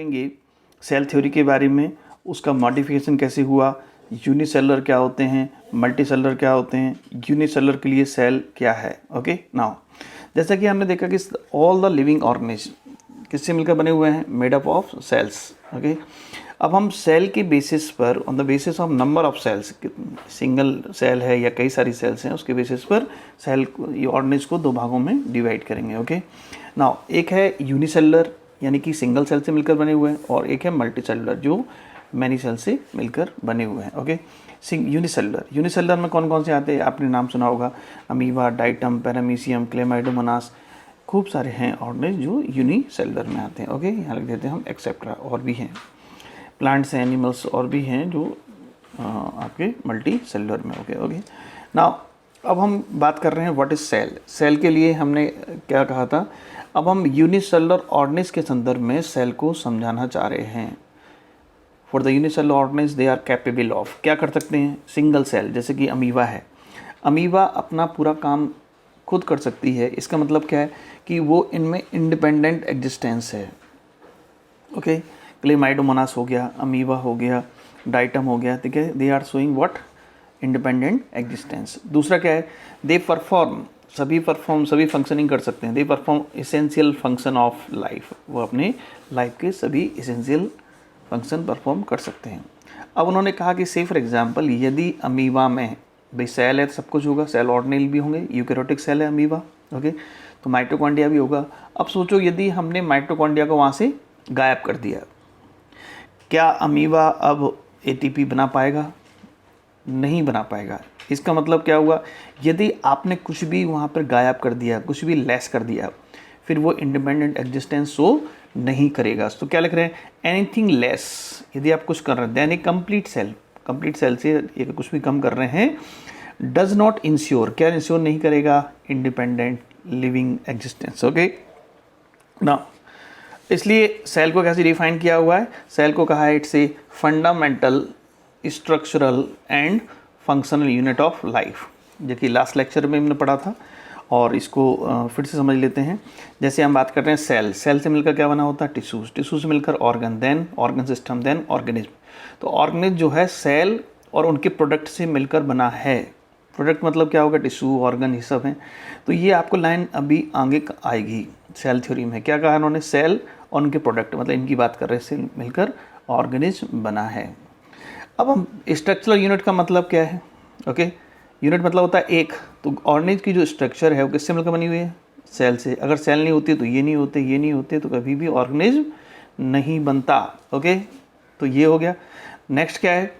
करेंगे cell theory के बारे में, उसका मॉडिफिकेशन कैसे हुआ, यूनिसेलुलर क्या होते हैं, मल्टीसेलुलर क्या होते हैं, यूनिसेलुलर के लिए सेल क्या है। ओके नाउ जैसा कि हमने देखा कि ऑल द लिविंग ऑर्गेनिज्म किससे मिलकर बने हुए हैं, made up of cells. Okay अब हम सेल के बेसिस पर, on the basis of number of cells, single cell है या कई सारी सेल्स हैं, उसके बेसिस पर सेल ऑर्गेनिज को दो भागों में डिवाइड करेंगे। ओके नाउ एक है यूनिसेलुलर यानी कि सिंगल सेल से मिलकर बने हुए हैं, और एक है मल्टीसेलुलर जो मैनी सेल से मिलकर बने हुए हैं। ओके यूनिसेलुलर में कौन कौन से आते हैं, आपने नाम सुना होगा, अमीबा, डाइटम, पैरामीशियम, क्लेमाइडोमोनास, खूब सारे हैं ऑर्गेनिज जो यूनिसेलुलर में आते हैं। ओके यहाँ लिख देते हैं हम एक्सेट्रा, और भी हैं प्लांट्स हैं, एनिमल्स और भी हैं जो आपके मल्टी सेलुलर में। ओके नाउ अब हम बात कर रहे हैं व्हाट इज सेल। सेल के लिए हमने क्या कहा था, अब हम यूनिसेलुलर ऑर्गेनिज के संदर्भ में सेल को समझाना चाह रहे हैं। For the unicellular organism they are capable of, क्या कर सकते हैं, सिंगल सेल, जैसे कि अमीबा है, अमीबा अपना पूरा काम खुद कर सकती है। इसका मतलब क्या है कि वो इनमें इंडिपेंडेंट एग्जिस्टेंस है। ओके क्लेमाइडोमोनास हो गया, अमीबा हो गया, डाइटम हो गया, ठीक है, they are showing what, independent existence. दूसरा क्या है, दे परफॉर्म, सभी फंक्शनिंग कर सकते हैं, they perform essential function of life, वो अपने लाइफ के सभी एसेंशियल फंक्शन परफॉर्म कर सकते हैं। अब उन्होंने कहा कि से फॉर एग्जांपल यदि अमीबा में भाई सेल है तो सब कुछ होगा, सेल ऑर्गेनेल भी होंगे, यूकैरियोटिक सेल है अमीबा। ओके तो माइटोकॉन्ड्रिया भी होगा। अब सोचो यदि हमने माइटोकॉन्ड्रिया को वहाँ से गायब कर दिया, क्या अमीबा अब एटीपी बना पाएगा, नहीं बना पाएगा। इसका मतलब क्या हुआ, यदि आपने कुछ भी वहाँ पर गायब कर दिया, कुछ भी लेस कर दिया, फिर वो इंडिपेंडेंट एग्जिस्टेंस शो नहीं करेगा। तो क्या लिख रहे हैं, एनीथिंग लेस, यदि आप कुछ कर रहे हैं, यानी कंप्लीट सेल से ये कुछ भी कम कर रहे हैं, डज नॉट इंश्योर, क्या इंश्योर नहीं करेगा, इंडिपेंडेंट लिविंग एग्जिस्टेंस। ओके ना, इसलिए सेल को कैसे डिफाइन किया हुआ है, सेल को कहा है it's a fundamental structural and functional unit of life, जो कि लास्ट लेक्चर में हमने पढ़ा था, और इसको फिर से समझ लेते हैं। जैसे हम बात कर रहे हैं सेल से मिलकर क्या बना होता है, टिश्यूज से मिलकर organ, then organ system, then organism. तो ऑर्गेनिज्म जो है सेल और उनके प्रोडक्ट से मिलकर बना है। प्रोडक्ट मतलब क्या होगा, टिश्यू, ऑर्गन, ये सब हैं। तो ये आपको लाइन अभी आगे आएगी सेल थ्योरी में। क्या कहा उन्होंने, सेल और उनके प्रोडक्ट, मतलब इनकी बात कर रहे हैं, से मिलकर ऑर्गेनिज्म बना है। अब हम स्ट्रक्चरल यूनिट का मतलब क्या है। ओके यूनिट मतलब होता है एक, तो ऑर्गेनिज की जो स्ट्रक्चर है वो किससे मिलकर बनी हुई है, सेल से। अगर सेल नहीं होती तो ये नहीं होते, ये नहीं होते तो कभी भी ऑर्गेनिज्म नहीं बनता। ओके तो ये हो गया। नेक्स्ट क्या है,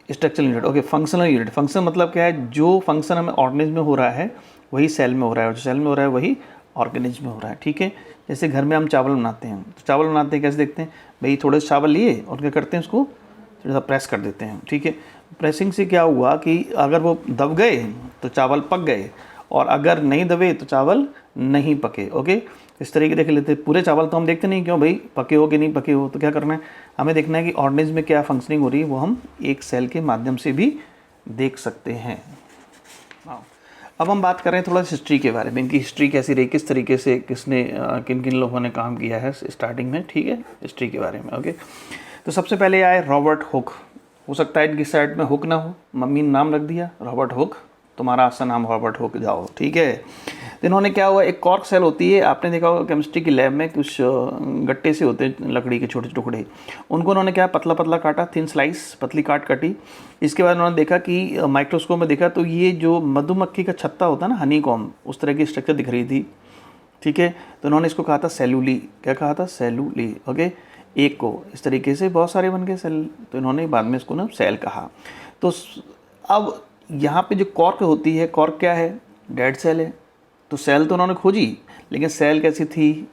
structural unit. Okay functional unit, function मतलब क्या है, जो फंक्शन हमें ऑर्गेनिज्म में हो रहा है वही सेल में हो रहा है, और जो सेल में हो रहा है वही ऑर्गेनिज्म में हो रहा है। ठीक है, जैसे घर में हम चावल बनाते हैं, तो चावल बनाते हैं कैसे देखते हैं, भाई थोड़े से चावल लिए और क्या करते हैं, उसको थोड़ा सा प्रेस कर देते हैं। ठीक है, प्रेसिंग से क्या हुआ कि अगर वो दब गए तो चावल पक गए, और अगर नहीं दबे तो चावल नहीं पके। ओके इस तरीके देख लेते हैं। पूरे चावल तो हम देखते नहीं, क्यों भाई, पके हो कि नहीं पके हो। तो क्या करना है, हमें देखना है कि ऑर्गेनिज्म में क्या फंक्शनिंग हो रही है, वो हम एक सेल के माध्यम से भी देख सकते हैं। अब हम बात कर रहे हैं थोड़ा हिस्ट्री के बारे में, इनकी हिस्ट्री कैसी रही, किस तरीके से किसने किन किन लोगों ने काम किया है स्टार्टिंग में। ठीक है, हिस्ट्री के बारे में। ओके तो सबसे पहले आए रॉबर्ट हुक। हो सकता है इनकी साइड में हुक ना हो, मम्मी ने नाम रख दिया रॉबर्ट हुक, तुम्हारा अच्छा नाम रॉबर्ट हुक, जाओ। ठीक है, तो इन्होंने क्या हुआ, एक कॉर्क सेल होती है, आपने देखा होगा केमिस्ट्री की लैब में कुछ गट्टे से होते हैं लकड़ी के छोटे टुकड़े, उनको उन्होंने क्या पतला पतला काटा, थिन स्लाइस, पतली काट कटी। इसके बाद उन्होंने देखा कि माइक्रोस्कोप में देखा तो ये जो मधुमक्खी का छत्ता होता है ना, हनी कॉम्ब, उस तरह की स्ट्रक्चर दिख रही थी। ठीक है, तो उन्होंने इसको कहा था सेलुली। क्या कहा था, सेलुली। ओके एक को इस तरीके से बहुत सारे बन गए सेल, तो इन्होंने बाद में इसको ना सेल कहा। तो अब यहाँ पे जो कॉर्क होती है, कॉर्क क्या है, डेड सेल है। तो सेल तो उन्होंने खोजी, लेकिन सेल कैसी थी,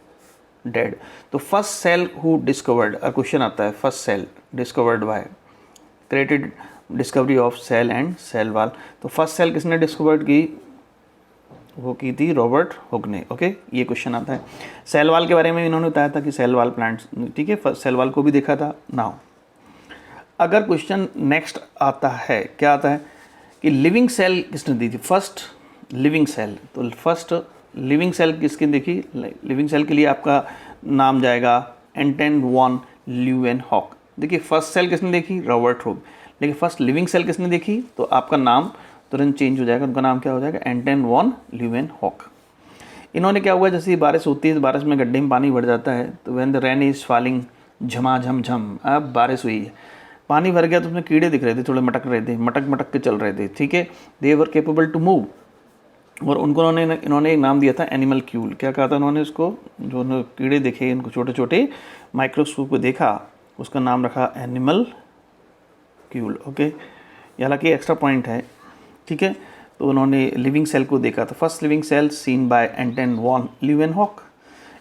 डेड। तो first cell who discovered, question आता है, first cell discovered by, created discovery of cell and cell wall. तो फर्स्ट सेल किसने डिस्कवर्ड की, वो की थी रॉबर्ट हुक ने। ओके ये क्वेश्चन आता है। सेल वाल के बारे में इन्होंने बताया था कि सेल वाल प्लांट्स, ठीक है, सेल वाल को भी देखा था। नाउ अगर क्वेश्चन नेक्स्ट आता है, क्या आता है कि लिविंग सेल किसने दी थी, फर्स्ट लिविंग सेल। तो फर्स्ट लिविंग सेल किसकी देखी, लिविंग सेल के लिए आपका नाम जाएगा एंटन वॉन ल्यूवेनहॉक। देखिए फर्स्ट सेल किसने देखी, रॉबर्ट हुक, लेकिन फर्स्ट लिविंग सेल किसने देखी, तो आपका नाम तुरंत चेंज हो जाएगा, उनका नाम क्या हो जाएगा, एंटन वॉन ल्यूवेनहॉक। इन्होंने क्या हुआ, जैसे बारिश होती है तो बारिश में गड्ढे में पानी भर जाता है, तो when the rain is falling झमाझम झम, अब बारिश हुई है, पानी भर गया तो उसमें कीड़े दिख रहे थे, थोड़े मटक रहे थे, मटक मटक के चल रहे थे, ठीक है, दे वर केपेबल टू मूव, और उनको इन्होंने एक नाम दिया था एनिमल क्यूल। क्या कहा था उन्होंने उसको, जो कीड़े देखे इनको छोटे छोटे माइक्रोस्कोप पे देखा, उसका नाम रखा एनिमल क्यूल। ओके, हालांकि एक्स्ट्रा पॉइंट है, ठीक है। तो उन्होंने लिविंग सेल को देखा था, first living cell seen by Anton von Leeuwenhoek.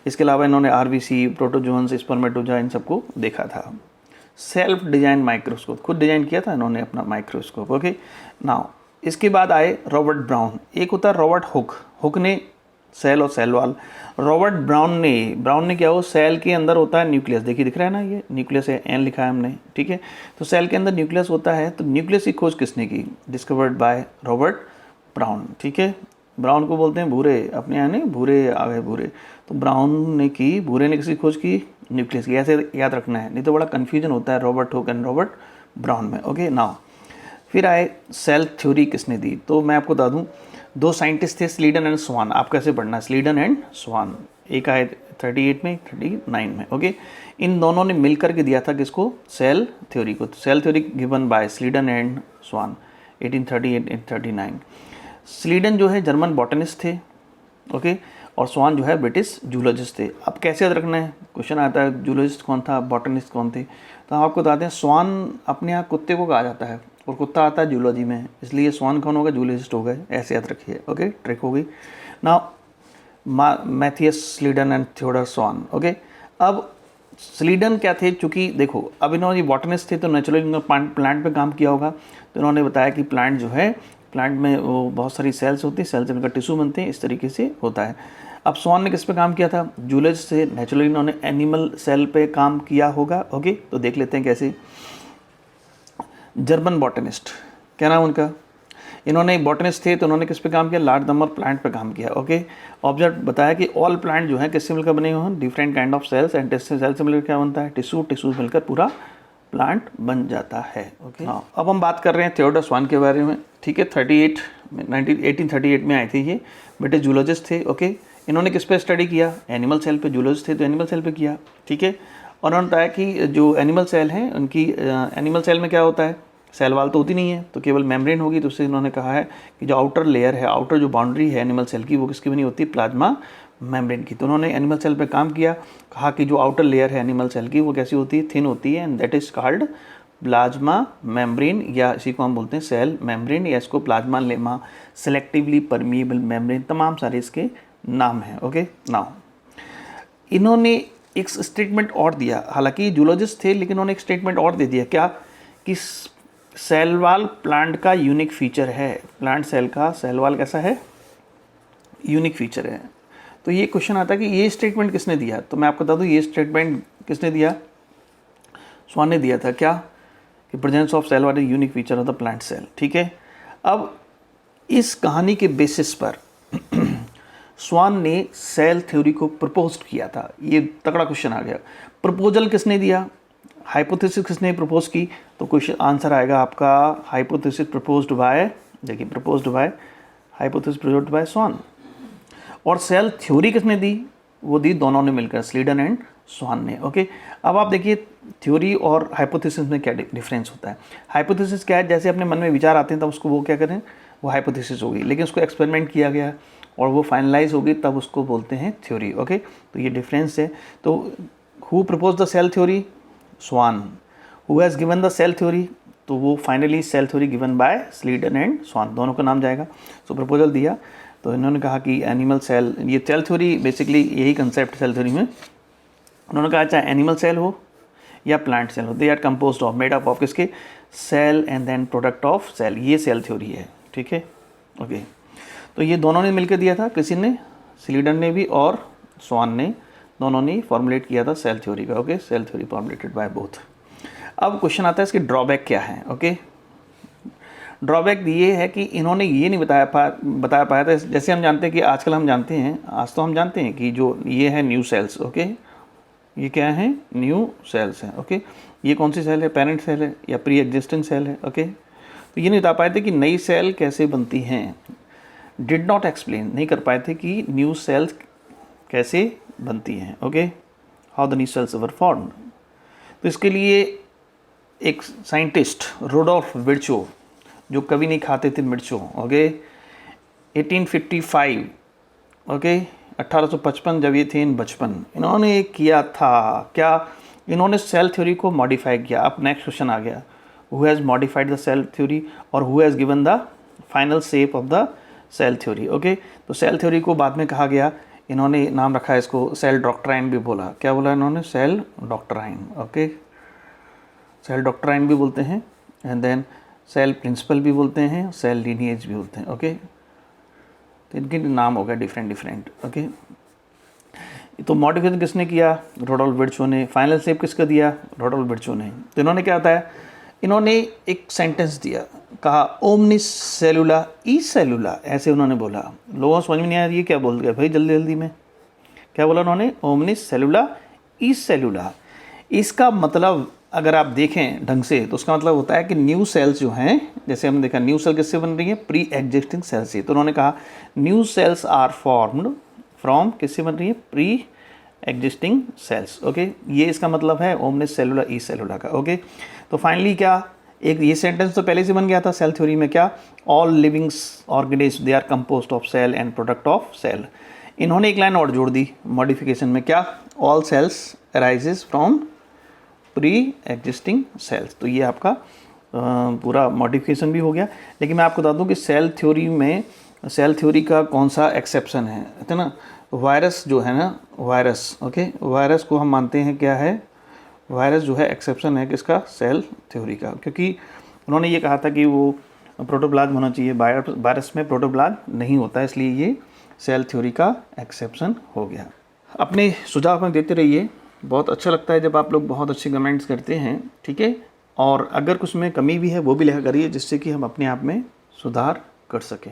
इसके अलावा इन्होंने आरबीसी, प्रोटोजोन्स, स्पर्मेटोजा, इन सबको देखा था। सेल्फ डिजाइन माइक्रोस्कोप, खुद डिजाइन किया था इन्होंने अपना माइक्रोस्कोप। ओके, नाउ इसके बाद आए रॉबर्ट ब्राउन, एक होता है रॉबर्ट हुक, हुक ने सेल और सेल वाल, रॉबर्ट ब्राउन ने क्या हो, सेल के अंदर होता है न्यूक्लियस, देखिए दिख रहा है ना, ये न्यूक्लियस है, एन लिखा है हमने, ठीक है। तो सेल के अंदर न्यूक्लियस होता है, तो न्यूक्लियस की खोज किसने की, डिस्कवर्ड बाय रॉबर्ट ब्राउन, ठीक है। ब्राउन को बोलते हैं भूरे, अपने यहाँ नहीं भूरे आ गए भूरे, तो ब्राउन ने की, भूरे ने किसकी खोज की, न्यूक्लियस की। ऐसे याद रखना है, नहीं तो बड़ा कन्फ्यूजन होता है Robert Hooke and Robert brown में। ओके, नाउ फिर आए सेल थ्योरी किसने दी, तो मैं आपको बता दूं, दो साइंटिस्ट थे, स्लीडन एंड स्वान। आप कैसे पढ़ना है, स्लीडन एंड स्वान, एक आए 38 में, 39 में। ओके, इन दोनों ने मिलकर के दिया था किसको, सेल थ्योरी को। तो cell theory given by Schleiden and Schwann 1838-39। Schleiden जो है जर्मन बॉटनिस्ट थे, ओके, और स्वान जो है ब्रिटिश जूलॉजिस्ट थे। अब कैसे याद रखना है, क्वेश्चन आता है जूलॉजिस्ट कौन था, बॉटनिस्ट कौन थे, तो हम आपको बताते हैं स्वान अपने यहाँ कुत्ते को कहा जाता है, और कुत्ता आता है जूलॉजी में, इसलिए स्वान कौन होगा, जूलॉजिस्ट हो गए, ऐसे याद रखिए। ओके, ट्रिक हो गई ना। Matthias Schleiden and Theodor Schwann. Okay, अब स्लीडन क्या थे, चूंकि देखो अब इन्होंने बॉटनिस्ट थे तो नेचुरली इन्होंने प्लांट पे काम किया होगा, तो इन्होंने बताया कि प्लांट जो है, प्लांट में वो बहुत सारी सेल्स होती हैं, सेल्स मिलकर टिश्यू बनते हैं, इस तरीके से होता है। अब स्वान ने किस पे काम किया था, जूलॉजिस्ट से, नेचुरली इन्होंने एनिमल सेल पे काम किया होगा। ओके, तो देख लेते हैं कैसे। जर्मन बॉटनिस्ट, क्या नाम उनका, इन्होंने बॉटनिस्ट थे तो उन्होंने किस पे काम किया, लार्ज नंबर प्लांट पे काम किया। ओके, ऑब्जर्व बताया कि ऑल प्लांट जो है किससे मिलकर बने हुए हैं, different kind of cells, and cell से मिलकर क्या बनता है, टिश्यू, टिश्यू मिलकर पूरा प्लांट बन जाता है। ओके, हाँ, अब हम बात कर रहे हैं थियोडर स्वान के बारे में, ठीक है। 1838 में आए थे ये, ब्रिटिश जूलॉजिस्ट थे। ओके, इन्होंने किस पे स्टडी किया, एनिमल सेल पे, जूलॉजिस्ट थे तो एनिमल सेल पे किया, ठीक है। और उन्होंने बताया कि जो एनिमल सेल हैं उनकी, एनिमल सेल में क्या होता है, सेल वाल तो होती नहीं है, तो केवल मेम्ब्रेन होगी, तो उससे इन्होंने कहा है कि जो आउटर लेयर है, आउटर जो बाउंड्री है एनिमल सेल की, वो किसकी बनी होती है, प्लाज्मा मेम्ब्रेन की। तो उन्होंने एनिमल सेल पे काम किया, कहा कि जो आउटर लेयर है एनिमल सेल की वो कैसी होती है, थिन होती है, and that is called plasma membrane, या इसी को हम बोलते हैं सेल मेम्ब्रेन, या इसको plasma lemma, selectively permeable membrane, तमाम सारे इसके नाम हैं। ओके, नाउ इन्होंने एक स्टेटमेंट और दिया, हालांकि जूलॉजिस्ट थे लेकिन उन्होंने एक स्टेटमेंट और दे दिया, क्या कि सेल वाल प्लांट का यूनिक फीचर है, प्लांट सेल का सेल वाल कैसा है, यूनिक फीचर है। तो ये क्वेश्चन आता है कि ये स्टेटमेंट किसने दिया, तो मैं आपको बता दूं ये स्टेटमेंट किसने दिया, स्वान ने दिया था, क्या कि presence of cell wall unique feature of the plant cell, ठीक है। अब इस कहानी के बेसिस पर स्वान ने सेल थ्योरी को प्रपोज किया था, ये तगड़ा क्वेश्चन आ गया। प्रपोजल किसने दिया, हाइपोथेसिस किसने प्रपोज की, तो क्वेश्चन आंसर आएगा आपका हाइपोथेसिस प्रपोज्ड बाय, देखिए proposed by, hypothesis proposed by Schwann. और सेल थ्योरी किसने दी, वो दी दोनों ने मिलकर, स्लीडन एंड स्वान ने। ओके, अब आप देखिए थ्योरी और हाइपोथेसिस में क्या डिफरेंस होता है। हाइपोथेसिस क्या है, जैसे अपने मन में विचार आते हैं तब उसको वो क्या करें, वो हाइपोथेसिस होगी, लेकिन उसको एक्सपेरिमेंट किया गया और वो फाइनलाइज होगी तब उसको बोलते हैं थ्योरी। ओके, तो ये डिफरेंस है। तो who propose the cell theory, Schwann. Who has given the cell theory, तो वो finally cell theory given by Schleiden and Schwann, दोनों का नाम जाएगा। सो प्रपोजल दिया, तो इन्होंने कहा कि एनिमल सेल, ये सेल थ्योरी बेसिकली यही कंसेप्ट सेल थ्योरी में, उन्होंने कहा चाहे एनिमल सेल हो या प्लांट सेल हो, they are composed of, made up of किसके, cell and then product of cell, ये सेल थ्योरी है, ठीक है। ओके, तो ये दोनों ने मिलकर दिया था, किसी ने, स्लीडन ने भी और स्वान ने, दोनों ने फॉर्मुलेट किया था सेल थ्योरी का। Okay, cell theory formulated by both. अब क्वेश्चन आता है इसके ड्रॉबैक क्या है। ओके, ड्रॉबैक ये है कि इन्होंने ये नहीं बताया पाया था, जैसे हम जानते हैं कि आजकल हम जानते हैं, आज तो हम जानते हैं कि जो ये है न्यू सेल्स, ओके, ये क्या है, न्यू सेल्स हैं। ओके, ये कौन सी सेल है, पेरेंट सेल है या प्री एग्जिस्टिंग सेल है। ओके, तो ये नहीं बता पाए थे कि नई सेल कैसे बनती हैं, डिड नॉट एक्सप्लेन, नहीं कर पाए थे कि न्यू सेल्स कैसे बनती हैं। Okay, how the new sales were formed. तो इसके लिए एक साइंटिस्ट रुडोल्फ विर्चो, जो कभी नहीं खाते थे मिर्चों, ओके, 1855, ओके 1855 जब ये थे इन बचपन, इन्होंने किया था क्या, इन्होंने सेल थ्योरी को मॉडिफाई किया। अब नेक्स्ट क्वेश्चन आ गया, who has modified the cell theory और who has given the final shape of the cell theory. Okay, तो सेल थ्योरी को बाद में कहा गया, इन्होंने नाम रखा है इसको सेल डॉक्ट्राइन भी बोला। क्या बोला इन्होंने, cell doctrine. Okay, cell doctrine भी बोलते हैं, एंड देन सेल प्रिंसिपल भी बोलते हैं, सेल लीनिएज भी बोलते हैं। ओके, तो इनके नाम हो गए डिफरेंट। ओके, तो मॉडिफिकेशन किसने किया, रुडोल्फ विर्चो ने। फाइनल शेप किसका दिया, रुडोल्फ विर्चो ने। तो इन्होंने क्या बताया, इन्होंने एक सेंटेंस दिया, कहा ओमनिस सेलुला ई सेलुला, ऐसे उन्होंने बोला। लोगों को समझ में नहीं आया ये क्या बोल गए भाई जल्दी में, क्या बोला उन्होंने, ओमनिस सेलुला ई सेलुला। इसका मतलब अगर आप देखें ढंग से तो उसका मतलब होता है कि न्यू सेल्स जो हैं, जैसे हमने देखा न्यू सेल किससे बन रही है, प्री एग्जिस्टिंग सेल से। तो उन्होंने कहा new cells are formed from, किससे बन रही है, प्री एग्जिस्टिंग सेल्स। ओके, ये इसका मतलब है ओमनिस सेलुला ई सेलुला का। ओके, तो फाइनली क्या, एक ये सेंटेंस तो पहले से बन गया था सेल थ्योरी में, क्या, all livings organism they are composed of cell and product of cell. इन्होंने एक लाइन और जोड़ दी मॉडिफिकेशन में, क्या, all cells arises from pre existing cells. तो ये आपका पूरा मॉडिफिकेशन भी हो गया। लेकिन मैं आपको बता दूं कि सेल थ्योरी में, सेल थ्योरी का कौन सा एक्सेप्शन है ना, वायरस जो है ना, वायरस, ओके, वायरस को हम मानते हैं क्या है, वायरस जो है एक्सेप्शन है किसका, सेल थ्योरी का, क्योंकि उन्होंने ये कहा था कि वो प्रोटोप्लाज्म होना चाहिए, वायरस में प्रोटोप्लाज्म नहीं होता, इसलिए ये सेल थ्योरी का एक्सेप्शन हो गया। अपने सुझाव हमें देते रहिए, बहुत अच्छा लगता है जब आप लोग बहुत अच्छे कमेंट्स करते हैं, ठीक है। और अगर कुछ में कमी भी है वो भी लिखा करिए, जिससे कि हम अपने आप में सुधार कर सकें।